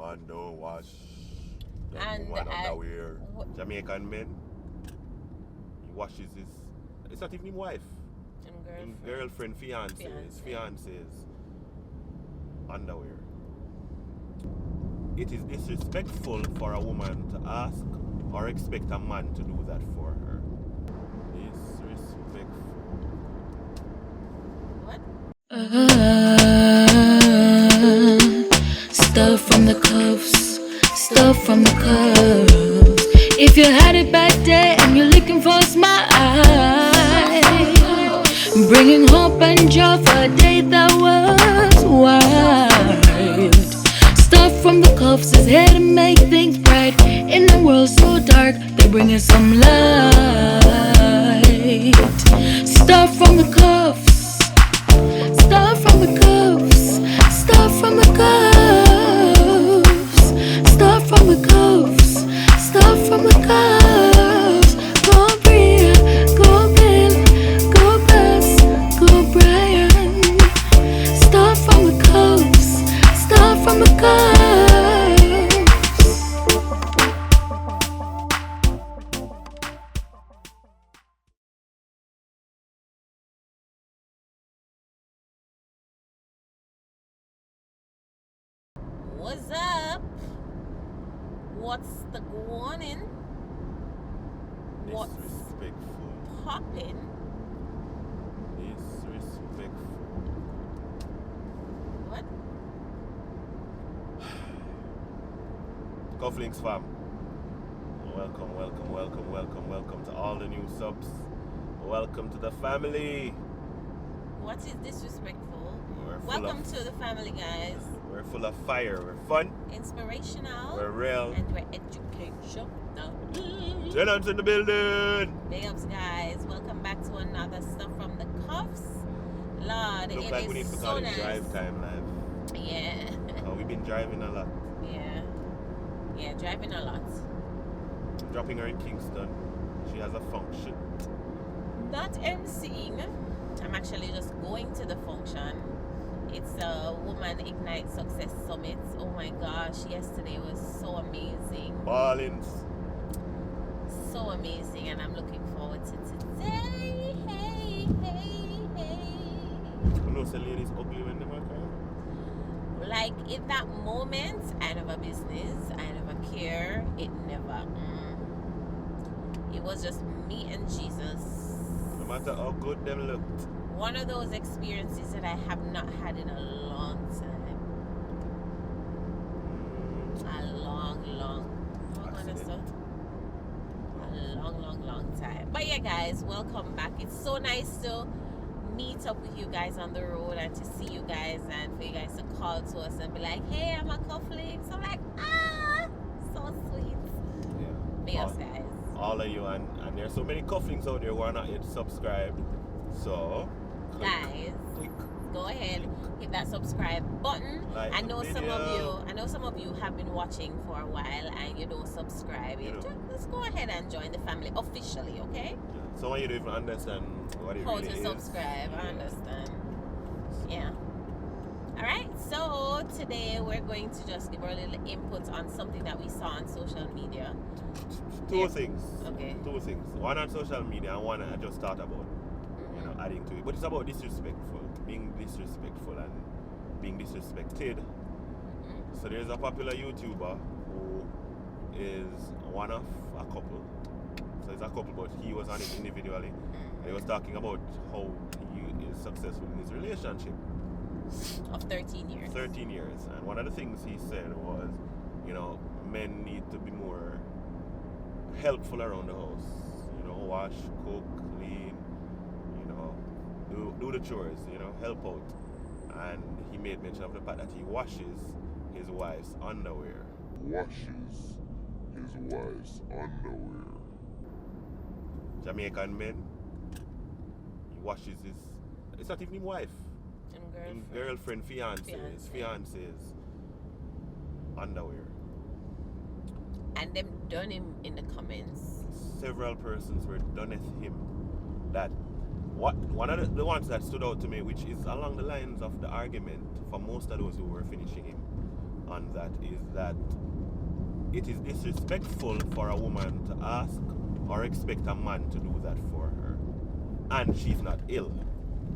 man don't wash the And woman underwear. Jamaican men, he washes his. It's not even his wife. His girlfriend, fiance's underwear. It is disrespectful for a woman to ask or expect a man to do that for her. Disrespectful. What? Stuff from the cuffs, stuff from the cuffs. If you had it back there and you're looking for a smile, bringing hope and joy for a day that was wild. Stuff from the cuffs is here to make things bright. In a world so dark, they're bringing some light. Stuff from the cuffs, stuff from the cuffs, stuff from the cuffs, stuff from the cuffs, stuff from the cuffs. Go Bria, go Bill, go Bess, go Brian. Stuff from the cuffs, stuff from the cuffs. What's up? What's the going? What's Disrespectful. popping? Disrespectful. What? Cufflinks fam. Welcome to all the new subs. Welcome to the family. What is disrespectful? We're full Welcome of- to the family, guys. We're full of fire. We're fun. Inspirational. We're real. And we're educational. Tenants in the building. Big ups, guys. Welcome back to another Stuff from the Cuffs. Lord, Looks it like we need is to so call it nice. drive time live. Yeah. We've been driving a lot. Yeah, driving a lot. Dropping her in Kingston. She has a function. Not emceeing. I'm actually just going to the function. It's a Woman Ignite Success Summit. Oh my gosh, yesterday was so amazing. Ballins. So amazing, and I'm looking forward to today. Hey. You know, say ladies ugly when they are crying. Like in that moment, I never business, I never care. It never. It was just me and Jesus. No matter how good them looked. One of those experiences that I have not had in a long time. A long time. But yeah, guys, welcome back. It's so nice to meet up with you guys on the road and to see you guys and for you guys to call to us and be like, hey, I'm a cufflinks. I'm like, so sweet. Yeah. Big ups, guys. All of you, and there's so many cufflinks out there who are not yet subscribed. So, Guys, click. go ahead, hit that subscribe button. Like I the know video. some of you have been watching for a while and you don't subscribe. You know. Just go ahead and join the family officially, okay? Some of you don't even understand what it How really to is. subscribe, I understand. Yeah. Alright, so today we're going to just give our little input on something that we saw on social media. Two things. Okay. Two things. One on social media and one I just thought about, adding to it. But it's about being disrespectful and being disrespected. So there's a popular YouTuber who is one of a couple. So it's a couple, but he was on it individually. And he was talking about how he is successful in his relationship. Of 13 years. 13 years. And one of the things he said was, men need to be more helpful around the house. Wash, cook, clean, do the chores, help out. And he made mention of the fact that he washes his wife's underwear. Jamaican men, he washes it's not even his wife. Girlfriend, fiance's underwear. And them done him in the comments. Several persons were done at him. That one of the ones that stood out to me, which is along the lines of the argument for most of those who were finishing him on that is that it is disrespectful for a woman to ask or expect a man to do that for her, and she's not ill.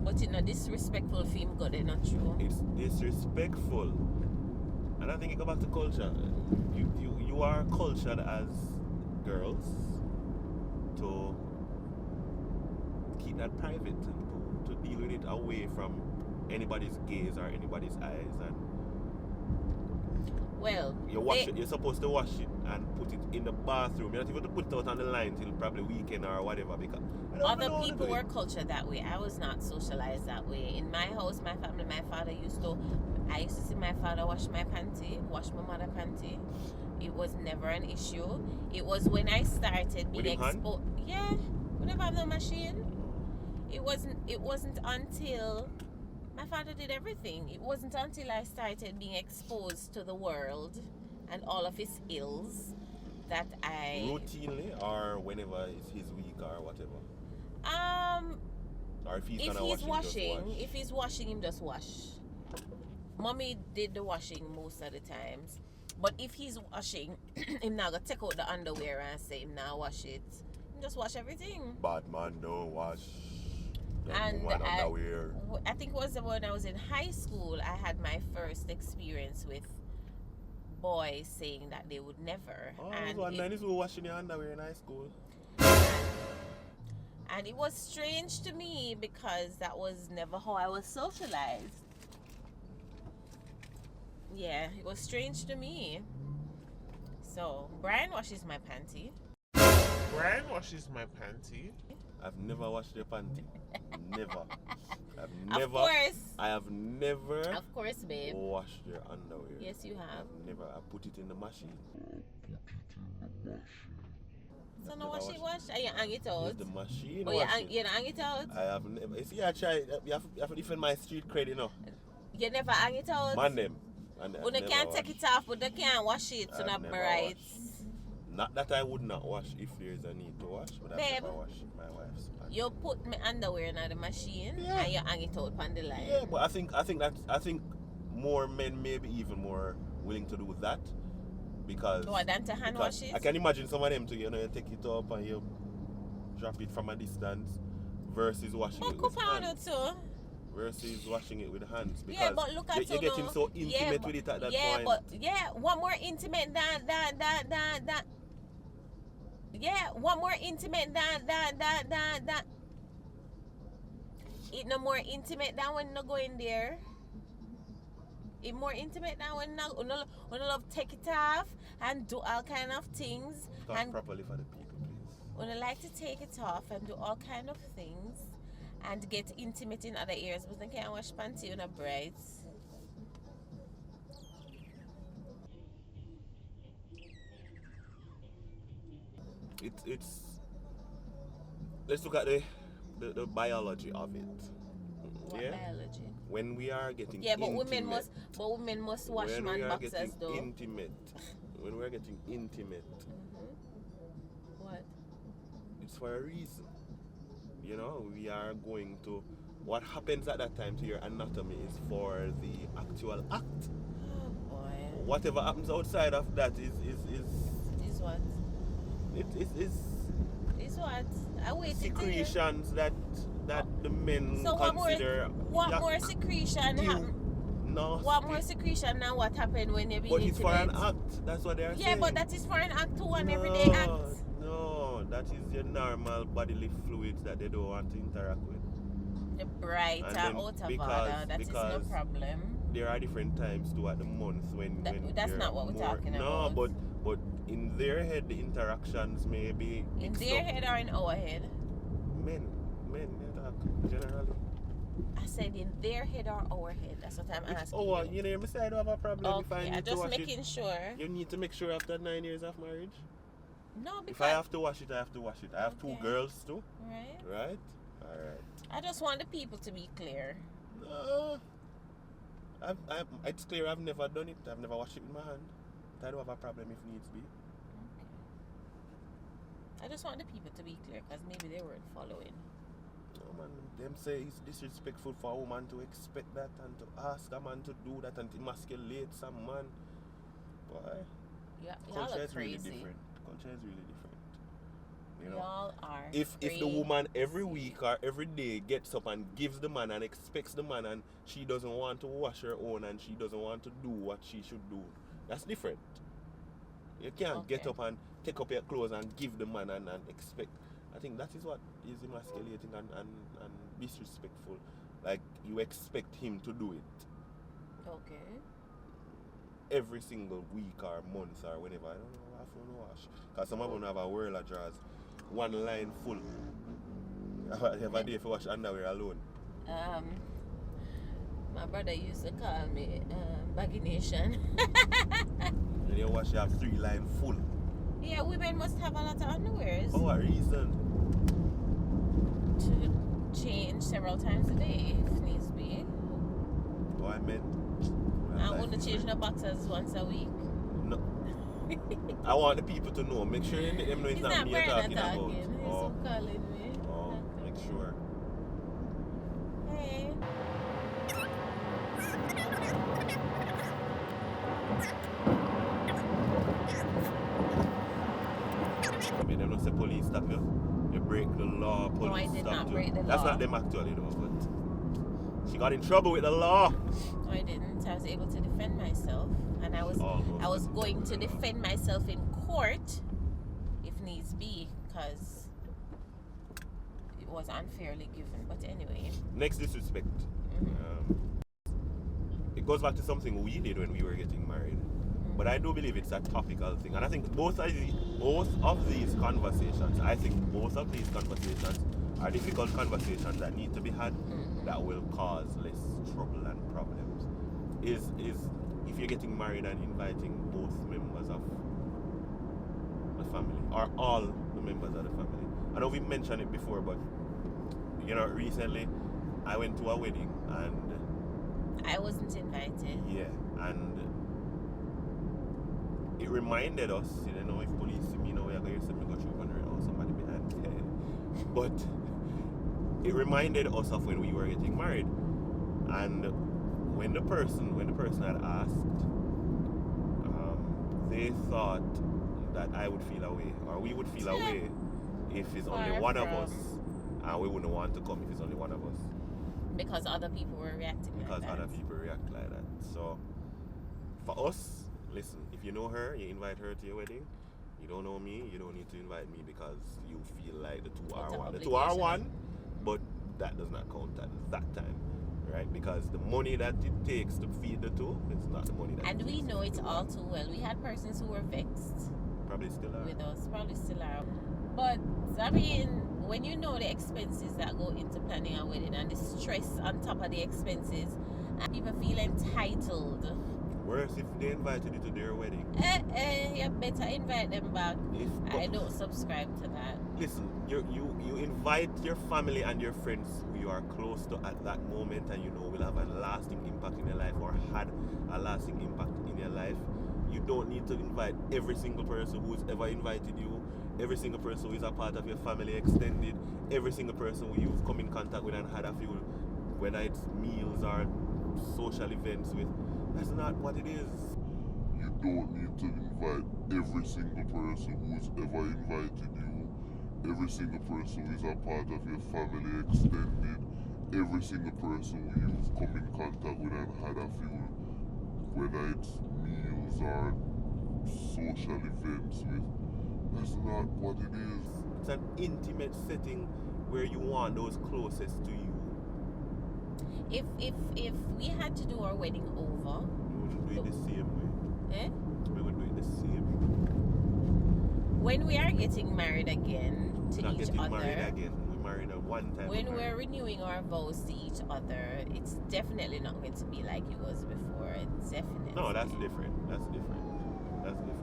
But it's not disrespectful for him, God, not true. It's disrespectful, and I think it goes back to culture. You are cultured as girls to keep that private and to deal with it away from anybody's gaze or anybody's eyes. And well, you're supposed to wash it and put it in the bathroom. You're not even to put it out on the line till probably weekend or whatever, because other people were cultured that way. I was not socialized that way. In my house, my family, my father I used to see my father wash my panty, wash my mother panty. It was never an issue. It was when I started being exposed. Yeah, we never have no machine. It wasn't until my father did everything. It wasn't until I started being exposed to the world and all of its ills that I routinely, or whenever it's his week or whatever. Or if he's washing, if he's washing, him just wash. Mommy did the washing most of the times, but if he's washing, him now gonna take out the underwear and say him now wash it. Him just wash everything. Bad man don't wash. And I think it was when I was in high school, I had my first experience with boys saying that they would never. Oh, and one man is washing your underwear in high school. And it was strange to me because that was never how I was socialized. Yeah, it was strange to me. So, Brian washes my panty. Brian washes my panty. I've never washed your panty. Never. Of course. I have never. Of course, babe. Washed your underwear. Yes, you have. I've never. I put it in the machine. So no wash? Are you hang it out? Use the machine. Oh, you hang it out? I have never. You see, I try. You have to defend my street credit, you know. You never hang it out? Man, them. But they can't take it off, but they can't wash it. So not right. Not that I would not wash if there is a need to wash, but Babe, I've never washed my wife's panty. You put my underwear in the machine and you hang it out on the line. Yeah, but I think more men may be even more willing to do that because. More than to hand wash it. I can imagine some of them too. You know, you take it up and you drop it from a distance versus washing it with hands. Versus washing it with hands, because yeah, but look at you're getting so intimate with it at that point. What more intimate than yeah, what more intimate than it no more intimate than when you go in there. It more intimate than when you love take it off and do all kind of things. Talk and properly for the people, please. When I like to take it off and do all kind of things and get intimate in other areas, but I can't wash panty on a bright. It's let's look at the biology of it. What biology? When we are getting intimate, women must wash man boxers though. When we are getting intimate, what? It's for a reason. You know, we are going to. What happens at that time to your anatomy is for the actual act. Oh boy. Whatever happens outside of that is what? It is what? I wait secretions that the men consider. What more secretion happen? No. What more secretion than what happened when you're being But it's intimate? for an act. That's what they're saying. Yeah, but that is for an act too, an everyday act. No, that is your normal bodily fluids that they don't want to interact with. The bright out of order, that is no problem. There are different times throughout the month when that's not what we're talking about. No, but in their head the interactions may be in their head or in our head? Men they talk generally. I said in their head or our head. That's what I'm asking. Oh, you know, I don't have a problem if I need I'm to just wash making sure. You need to make sure after 9 years of marriage. No, because if I have to wash it, I have to wash it. I have two girls too. Right. Alright. I just want the people to be clear. It's clear I've never done it. I've never washed it with my hand. I don't have a problem if needs be. I just want the people to be clear because maybe they weren't following. No man, them say it's disrespectful for a woman to expect that and to ask a man to do that and to emasculate some man. Y'all culture are is really crazy. different. Culture is really different. You know? Y'all are If the crazy. woman every week or every day gets up and gives the man and expects the man and she doesn't want to wash her own and she doesn't want to do what she should do, that's different. You can't get Okay. up and take up your clothes and give the man and expect. I think that is what is emasculating and disrespectful. Like you expect him to do it Okay. every single week or month or whenever. I don't know, I have to wash. Because some of them have a whirl of drawers. One line full. You have a day for wash underwear alone. My brother used to call me Baggy Nation. And you wash, you have 3 line full. Yeah, women must have a lot of underwears For what reason? to change several times a day if needs be. Oh, I meant. I want to change the boxers once a week. No. I want the people to know. Make sure them know it's He's not not me you're Brian talking about. He's Oh, calling me. oh, make sure. Hey. I mean, them not say police stop you. You break the law, police I did stop not you. break the That's law. not them actually though, but she got in trouble with the law. No, I didn't. I was able to defend myself, and I was Almost. going to defend myself in court if needs be, because it was unfairly given. But anyway. Next disrespect. It goes back to something we did when we were getting married. But I do believe it's a topical thing. And I think both of these conversations are difficult conversations that need to be had that will cause less trouble and problems. Is if you're getting married and inviting both members of the family or all the members of the family. I know we've mentioned it before, but you know, recently I went to a wedding and I wasn't invited. yeah, and it reminded us, you know, if police see me now, we're going to say me go through or somebody behind me. But it reminded us of when we were getting married. And when the person had asked, they thought that I would feel away, or we would feel away if it's only Far one of from. us, and we wouldn't want to come if it's only one of us. Because other people were reacting Because like that. other people react like that. So, for us, listen, if you know her, you invite her to your wedding. You don't know me, you don't need to invite me because you feel like the two are It's an one. The two are obligation. one, but that does not count at that time, right? Because the money that it takes to feed the two, it's not the money that And it we takes to know feed it the all one. too well. We had persons who were vexed Probably still are. with us, probably still are. But I mean, when you know the expenses that go into planning a wedding and the stress on top of the expenses, and people feel entitled. Worse if they invited you to their wedding. You better invite them back. I But don't subscribe to that. listen, you invite your family and your friends who you are close to at that moment and you know will have a lasting impact in your life or had a lasting impact in your life. You don't need to invite every single person who's ever invited you, every single person who is a part of your family extended, every single person who you've come in contact with and had a few, whether it's meals or social events with. That's not what it is. You don't need to invite every single person who's ever invited you, every single person who is a part of your family extended, every single person who you've come in contact with and had a few, whether it's meals or social events with. That's not what it is. It's an intimate setting where you want those closest to you. If we had to do our wedding over, We wouldn't do it the same way. We would do it the same way. when we are getting married again to Not each getting other, married again. We married at one time. when we're renewing our vows to each other, it's definitely not going to be like it was before. It's definitely. No, that's different. That's different. That's different.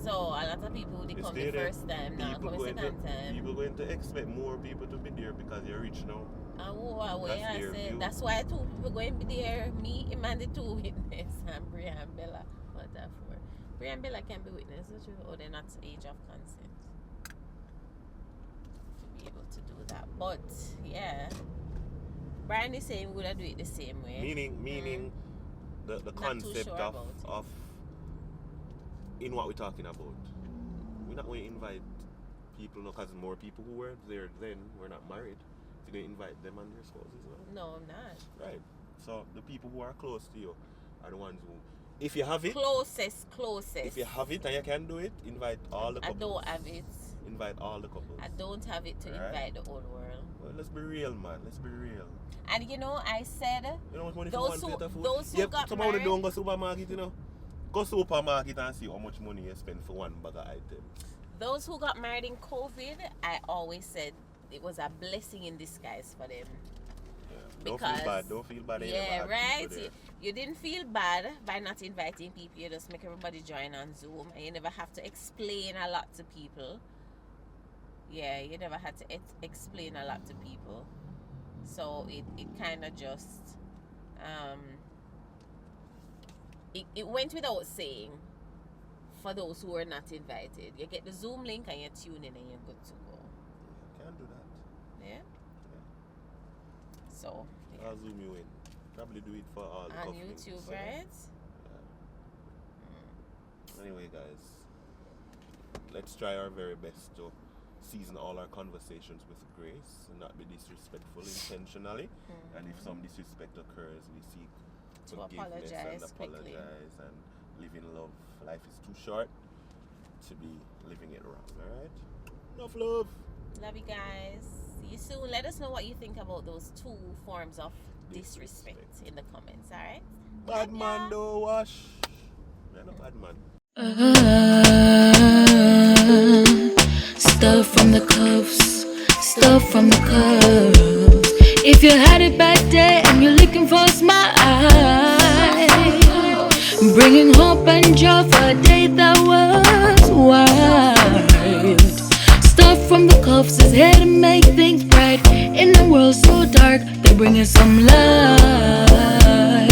So a lot of people they You come stay the there, first time, now people come the going to second time. people going to expect more people to be there because you're rich now. Away, That's I their said view. that's why two people going to be there. Me, him, and the two witness, and Bria and Bella. What that for? Bria and Bella can be witnesses, or they're not age of consent to be able to do that. But yeah, Brian is saying we would do it the same way. Meaning the Not too concept sure of about it. of in what we're talking about. We're not going to invite people, no, because more people who were there then were not married. So you're going to invite them and their spouses as well. No, I'm not. Right. So the people who are close to you are the ones who, if you have it, Closest. if you have it and you can do it, invite all the I couples. don't have it. Invite all the couples. I don't have it to Right. invite the whole world. Well, let's be real, man. Let's be real. And you know, I said You know how much money Those for one who- plate of food? those who Yep, got some of them married- don't go supermarket, you know. Go supermarket and see how much money you spend for one bag of items. those who got married in COVID, I always said it was a blessing in disguise for them. Yeah. Don't Because- feel bad. Don't feel bad. They Yeah, never had right. people there. You didn't feel bad by not inviting people. You just make everybody join on Zoom, and you never have to explain a lot to people. Yeah, you never had to explain a lot to people. So it kind of just it went without saying for those who were not invited. You get the Zoom link and you tune in and you're good to go. Can't do that. Yeah. So yeah. I'll zoom you in. Probably do it for all the On cufflinks, YouTube, so, right? yeah. Anyway, guys, let's try our very best to season all our conversations with grace and not be disrespectful intentionally. And if some disrespect occurs, we seek To forgiveness and apologize quickly. apologize and live in love. Life is too short to be living it wrong. All right. Enough love. Love you guys. See you soon. Let us know what you think about those two forms of disrespect in the comments. All right. Bad man don't wash. Man, no bad man. Stuff from the cuffs, stuff from the cuffs. If you had it back there and you're looking for a smile, bringing hope and joy for a day that was wild. Stuff from the cuffs is here to make things bright. In a world so dark, they're bringing some light.